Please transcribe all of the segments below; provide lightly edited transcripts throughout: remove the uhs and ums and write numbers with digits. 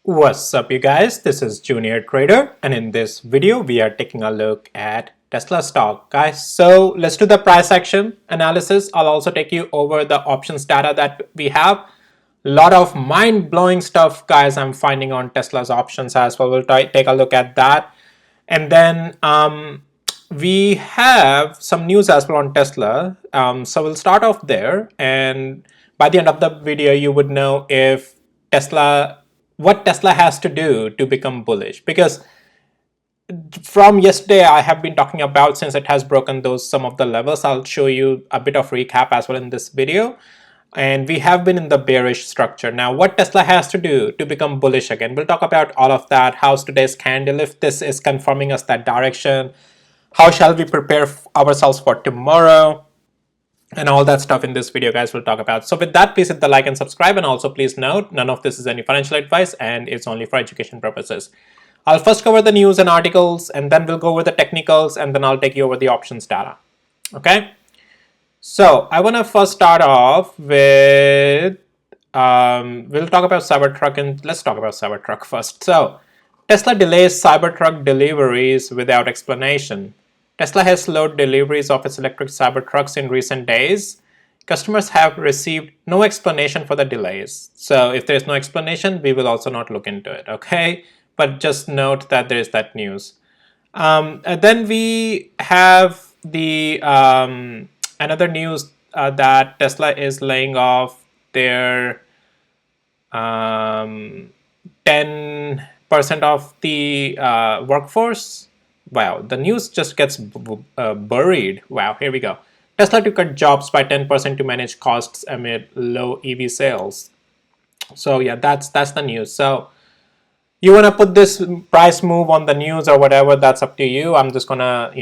What's up, you guys? This is Junior Trader, and in this video we are taking a look at Tesla stock, guys. So let's do the price action analysis. I'll also take you over the options data that we have. A lot of mind-blowing stuff, guys, I'm finding on Tesla's options as well. We'll take a look at that. And then we have some news as well on Tesla. So we'll start off there, and by the end of the video you would know if what Tesla has to do to become bullish, because from yesterday I have been talking about, since it has broken those some of the levels, I'll show you a bit of recap as well in this video. And we have been in the bearish structure. Now what Tesla has to do to become bullish again, we'll talk about all of that. How's today's candle, if this is confirming us that direction, how shall we prepare ourselves for tomorrow, and all that stuff in this video, guys, we'll talk about. So with that, please hit the like and subscribe, and also please note none of this is any financial advice and it's only for education purposes. I'll first cover the news and articles, and then we'll go over the technicals, and then I'll take you over the options data. Okay, so I want to first start off with we'll talk about Cybertruck, and let's talk about Cybertruck first. So Tesla delays Cybertruck deliveries without explanation. Tesla has slowed deliveries of its electric Cybertrucks in recent days. Customers have received no explanation for the delays. So if there's no explanation, we will also not look into it, okay? But just note that there is that news. And then we have the another news that Tesla is laying off their 10% of the workforce. Wow, the news just gets buried. Wow, here we go. Tesla to cut jobs by 10% to manage costs amid low EV sales. So yeah, that's the news. So you want to put this price move on the news or whatever, that's up to you. I'm just gonna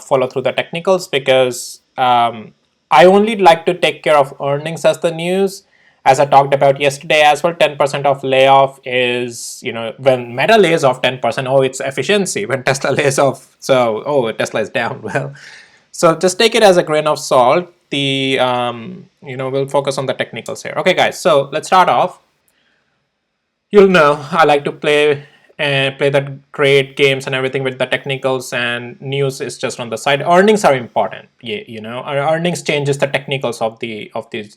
follow through the technicals, because I only like to take care of earnings as the news. As I talked about yesterday as well, 10% of layoff is, when Meta lays off 10%, oh, it's efficiency. When Tesla lays off, so, oh, Tesla is down. Well, so just take it as a grain of salt. The, we'll focus on the technicals here. Okay, guys, so let's start off. You'll know I like to play the great games and everything with the technicals, and news is just on the side. Earnings are important. Yeah, our earnings changes the technicals of the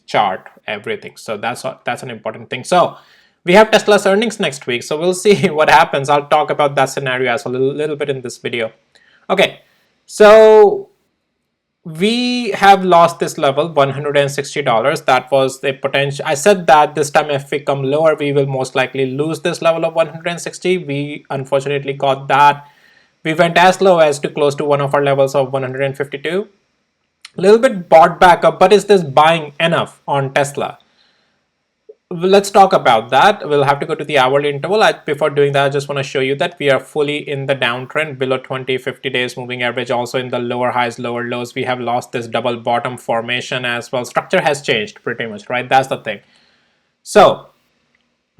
chart, everything. So that's an important thing. So we have Tesla's earnings next week, so we'll see what happens. I'll talk about that scenario as well a little bit in this video. Okay, so we have lost this level, $160. That was the potential. I said that this time if we come lower, we will most likely lose this level of 160. We unfortunately got that. We went as low as to close to one of our levels of 152. A little bit bought back up, but is this buying enough on Tesla? Let's talk about that. We'll have to go to the hourly interval. Before doing that, I just want to show you that we are fully in the downtrend, below 20, 50 days moving average, also in the lower highs, lower lows. We have lost this double bottom formation as well. Structure has changed pretty much, right? That's the thing. So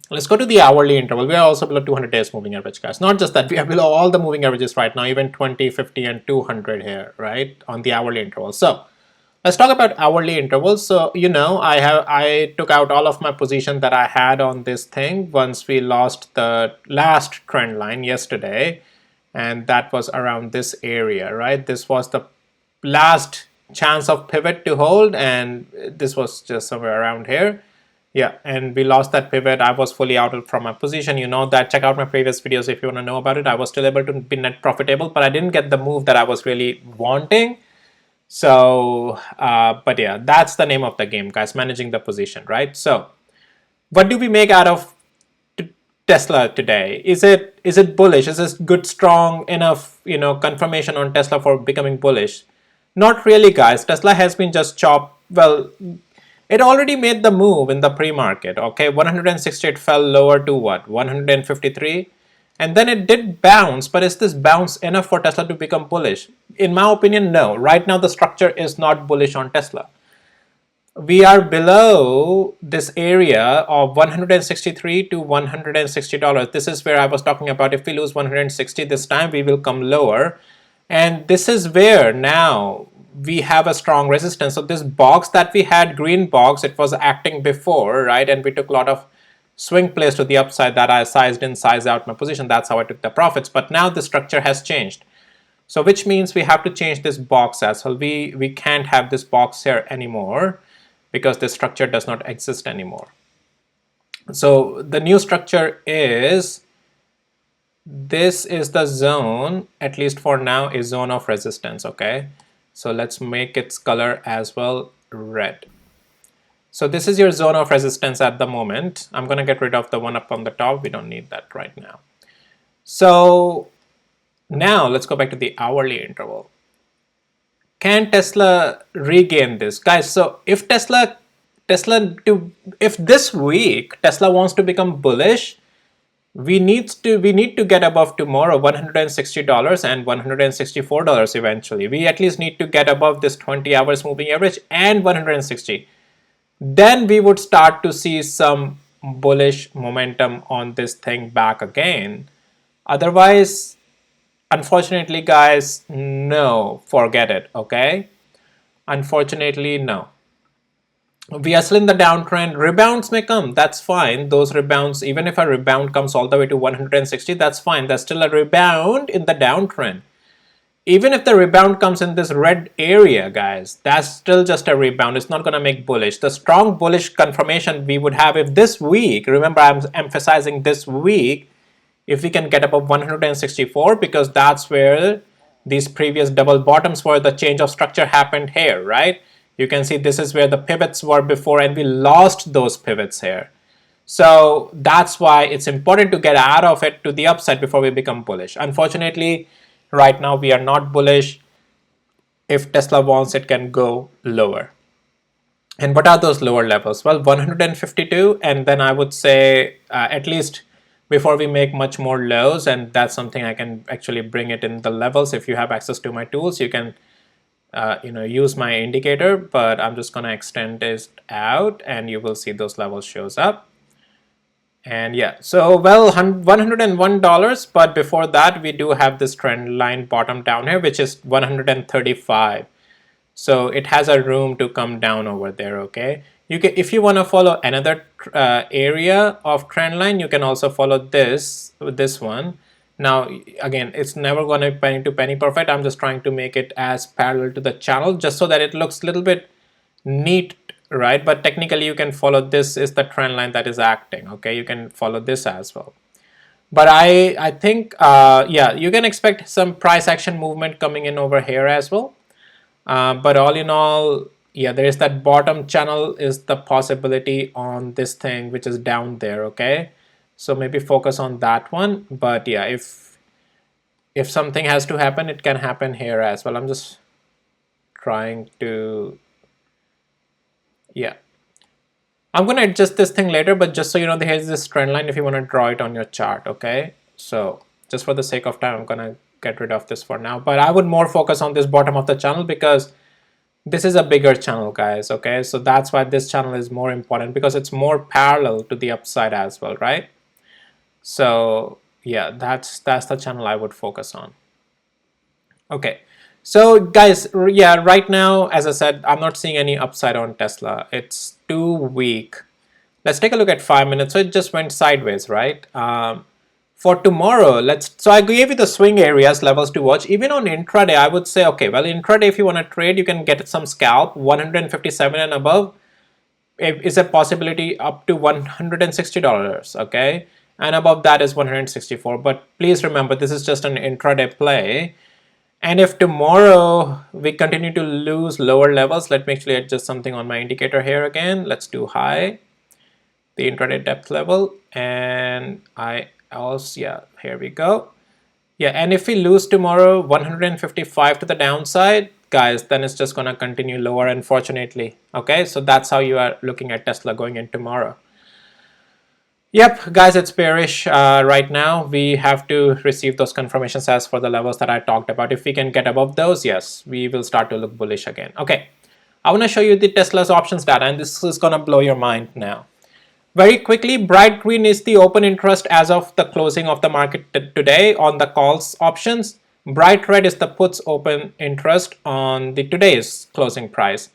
let's go to the hourly interval. We are also below 200 days moving average, guys. Not just that, we are below all the moving averages right now, even 20, 50, and 200 here, right, on the hourly interval. So let's talk about hourly intervals. So I took out all of my position that I had on this thing once we lost the last trend line yesterday, and that was around this area, right? This was the last chance of pivot to hold, and this was just somewhere around here. Yeah, and we lost that pivot. I was fully out from my position. You know that. Check out my previous videos if you want to know about it. I was still able to be net profitable, but I didn't get the move that I was really wanting. So, but yeah, that's the name of the game, guys, managing the position, right? So what do we make out of Tesla today? Is it bullish? Is this good, strong enough, confirmation on Tesla for becoming bullish? Not really, guys. Tesla has been just chopped. Well, it already made the move in the pre-market, okay? 160, it fell lower to what? 153. And then it did bounce, but is this bounce enough for Tesla to become bullish? In my opinion, no. Right now, the structure is not bullish on Tesla. We are below this area of 163 to $160. This is where I was talking about. If we lose 160 this time, we will come lower. And this is where now we have a strong resistance. So this box that we had, green box, it was acting before, right? And we took a lot of swing plays to the upside that I sized in, sized out my position. That's how I took the profits. But now the structure has changed. So which means we have to change this box as well. We can't have this box here anymore because this structure does not exist anymore. So the new structure is, this is the zone, at least for now, a zone of resistance, okay? So let's make its color as well red. So this is your zone of resistance at the moment. I'm going to get rid of the one up on the top. We don't need that right now. So now let's go back to the hourly interval. Can Tesla regain this? Guys, so if if this week Tesla wants to become bullish, we need to get above tomorrow $160 and $164 eventually. We at least need to get above this 20 hours moving average and 160. Then we would start to see some bullish momentum on this thing back again. Otherwise, unfortunately, guys, no, forget it, okay? Unfortunately, no. We are still in the downtrend. Rebounds may come, that's fine. Those rebounds, even if a rebound comes all the way to 160, that's fine. That's still a rebound in the downtrend. Even if the rebound comes in this red area, guys, that's still just a rebound. It's not going to make bullish. The strong bullish confirmation we would have if this week, remember I'm emphasizing this week, if we can get above 164, because that's where these previous double bottoms were, the change of structure happened here, right? You can see this is where the pivots were before and we lost those pivots here. So that's why it's important to get out of it to the upside before we become bullish. Unfortunately, right now we are not bullish. If Tesla wants, it can go lower. And what are those lower levels? Well, 152, and then I would say at least before we make much more lows, and that's something I can actually bring it in the levels. If you have access to my tools, you can use my indicator, but I'm just going to extend this out and you will see those levels shows up. And yeah, so well, $101, but before that we do have this trend line bottom down here, which is 135. So it has a room to come down over there, okay? You can, if you want to follow another area of trend line, you can also follow this one. Now, again, it's never going to penny to penny perfect. I'm just trying to make it as parallel to the channel just so that it looks a little bit neat, right? But technically you can follow, this is the trend line that is acting, okay? You can follow this as well. But I think, yeah, you can expect some price action movement coming in over here as well. But all in all, yeah, there is that bottom channel is the possibility on this thing, which is down there, okay? So maybe focus on that one. But yeah, if something has to happen, it can happen here as well. I'm just trying to, yeah. I'm going to adjust this thing later, but just so you know, here's this trend line if you want to draw it on your chart, okay? So just for the sake of time, I'm going to get rid of this for now. But I would more focus on this bottom of the channel because this is a bigger channel, guys, okay? So that's why this channel is more important, because it's more parallel to the upside as well, right? So yeah, that's the channel I would focus on. Okay, so guys, yeah, right now, as I said, I'm not seeing any upside on Tesla. It's too weak. Let's take a look at 5 minutes. So it just went sideways, right? For tomorrow, so I gave you the swing areas levels to watch. Even on intraday, I would say, okay, well, intraday, if you want to trade, you can get some scalp. 157 and above is a possibility up to $160, okay? And above that is 164. But please remember, this is just an intraday play. And if tomorrow we continue to lose lower levels, let me actually adjust something on my indicator here again. Let's do high, the intraday depth level, and I also, yeah, here we go. Yeah, and if we lose tomorrow 155 to the downside, guys, then it's just gonna continue lower, unfortunately. Okay, so that's how you are looking at Tesla going in tomorrow. Yep, guys, it's bearish right now. We have to receive those confirmations as for the levels that I talked about. If we can get above those, yes, we will start to look bullish again. Okay, I want to show you the Tesla's options data, and this is going to blow your mind now. Very quickly, bright green is the open interest as of the closing of the market today on the calls options. Bright red is the puts open interest on the today's closing price.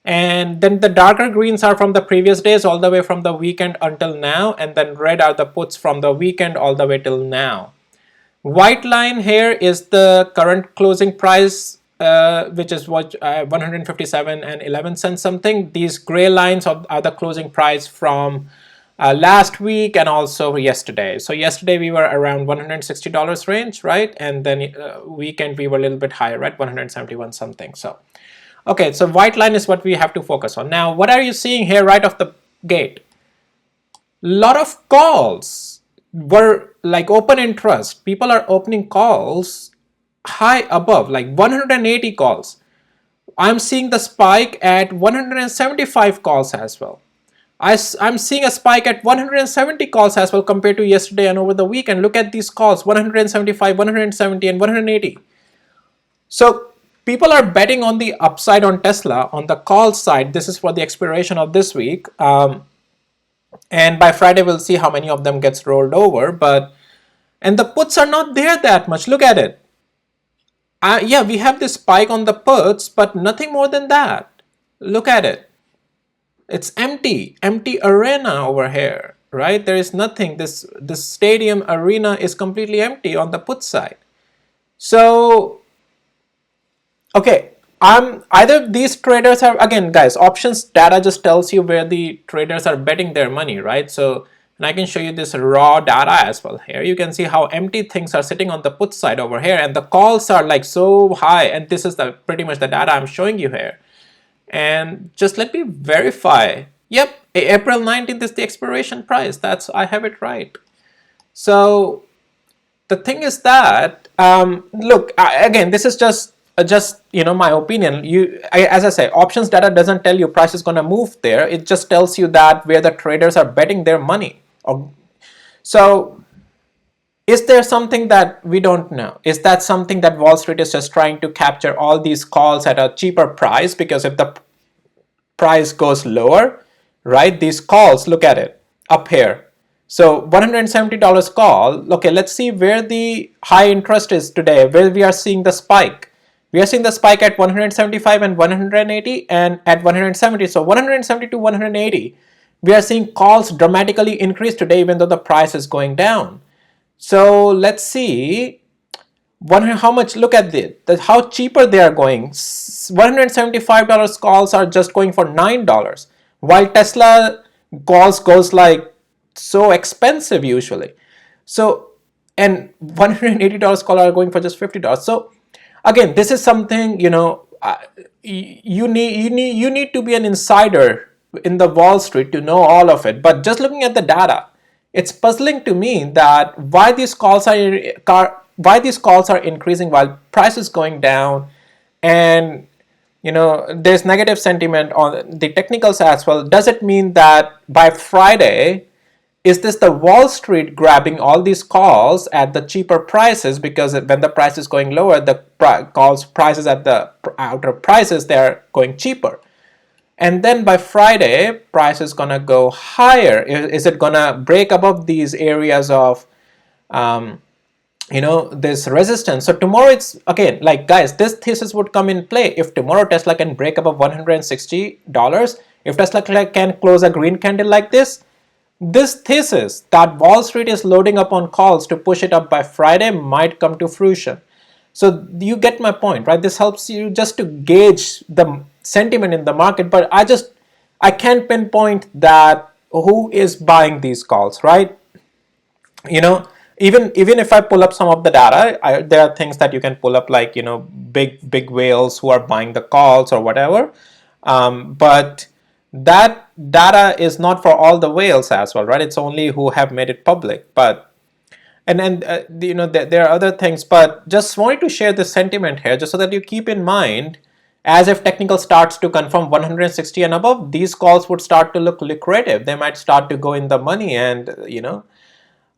And then the darker greens are from the previous days all the way from the weekend until now, and then red are the puts from the weekend all the way till now. White line here is the current closing price, which is what 157 and 11 cents something. These gray lines are the closing price from last week and also yesterday. So yesterday we were around $160 range, right? And then weekend we were a little bit higher, right? 171 something. So okay, so white line is what we have to focus on. Now, what are you seeing here right off the gate? Lot of calls were like open interest. People are opening calls high above, like 180 calls. I'm seeing the spike at 175 calls as well. I'm seeing a spike at 170 calls as well compared to yesterday and over the weekend. Look at these calls, 175, 170, and 180. So people are betting on the upside on Tesla on the call side. This is for the expiration of this week. And by Friday, we'll see how many of them gets rolled over. And the puts are not there that much. Look at it. Yeah, we have this spike on the puts, but nothing more than that. Look at it. It's empty arena over here, right? There is nothing. This stadium arena is completely empty on the put side. So, okay, either these traders are, again guys, options data just tells you where the traders are betting their money, right? So, and I can show you this raw data as well. Here you can see how empty things are sitting on the put side over here, and the calls are like so high, and this is the pretty much the data I'm showing you here. And just let me verify. Yep, April 19th is the expiration price. I have it right. So the thing is that look, again, this is just my opinion. As I say, options data doesn't tell you price is going to move there. It just tells you that where the traders are betting their money. So is there something that we don't know? Is that something that Wall Street is just trying to capture all these calls at a cheaper price? Because if the price goes lower, right, these calls, look at it up here. So $170 call. Okay, let's see where the high interest is today, where we are seeing the spike. We are seeing the spike at 175 and 180 and at 170. So 170 to 180, we are seeing calls dramatically increase today even though the price is going down. So let's see how much. Look at how cheaper they are going. $175 calls are just going for $9, while Tesla calls goes like so expensive usually. So, and $180 call are going for just $50. So again, this is something, you need to be an insider in the Wall Street to know all of it. But just looking at the data, it's puzzling to me that why these calls are increasing while price is going down, and there's negative sentiment on the technicals as well. Does it mean that by Friday, is this the Wall Street grabbing all these calls at the cheaper prices, because when the price is going lower, the prices at the outer prices, they're going cheaper? And then by Friday, price is gonna go higher. Is it gonna break above these areas of this resistance? So tomorrow, it's again, like guys, this thesis would come in play if tomorrow Tesla can break above $160. If Tesla can close a green candle like this thesis that Wall Street is loading up on calls to push it up by Friday might come to fruition. So you get my point, right? This helps you just to gauge the sentiment in the market, but I can't pinpoint that who is buying these calls, right? Even if I pull up some of the data, there are things that you can pull up, like big whales who are buying the calls or whatever, but that data is not for all the whales as well, right? It's only who have made it public. But there are other things, but just wanted to share this sentiment here just so that you keep in mind, as if technical starts to confirm 160 and above, these calls would start to look lucrative. They might start to go in the money, and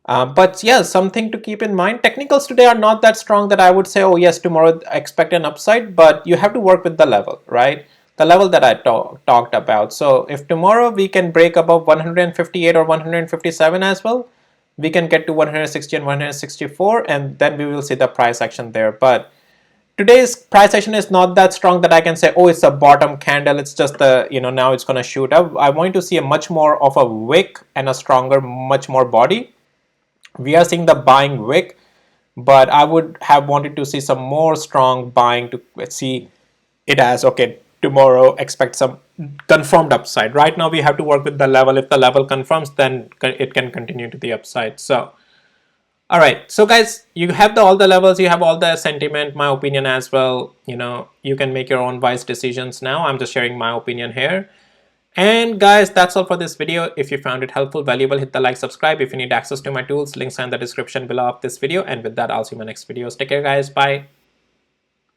but yeah, something to keep in mind. Technicals today are not that strong that I would say, oh yes, tomorrow expect an upside, but you have to work with the level, right? The level that I talked about. So if tomorrow we can break above 158 or 157 as well, we can get to 160 and 164, and then we will see the price action there. But today's price action is not that strong that I can say, oh, it's a bottom candle, it's just the, now it's going to shoot up. I want to see a much more of a wick and a stronger, much more body. We are seeing the buying wick, but I would have wanted to see some more strong buying to see it as, okay, tomorrow expect some confirmed upside. Right now we have to work with the level. If the level confirms, then it can continue to the upside. So all right, so guys, you have all the levels, you have all the sentiment, my opinion as well. You can make your own wise decisions now. I'm just sharing my opinion here. And guys, that's all for this video. If you found it helpful, valuable, hit the like, subscribe. If you need access to my tools, links are in the description below of this video. And with that, I'll see you in my next videos. Take care, guys. Bye.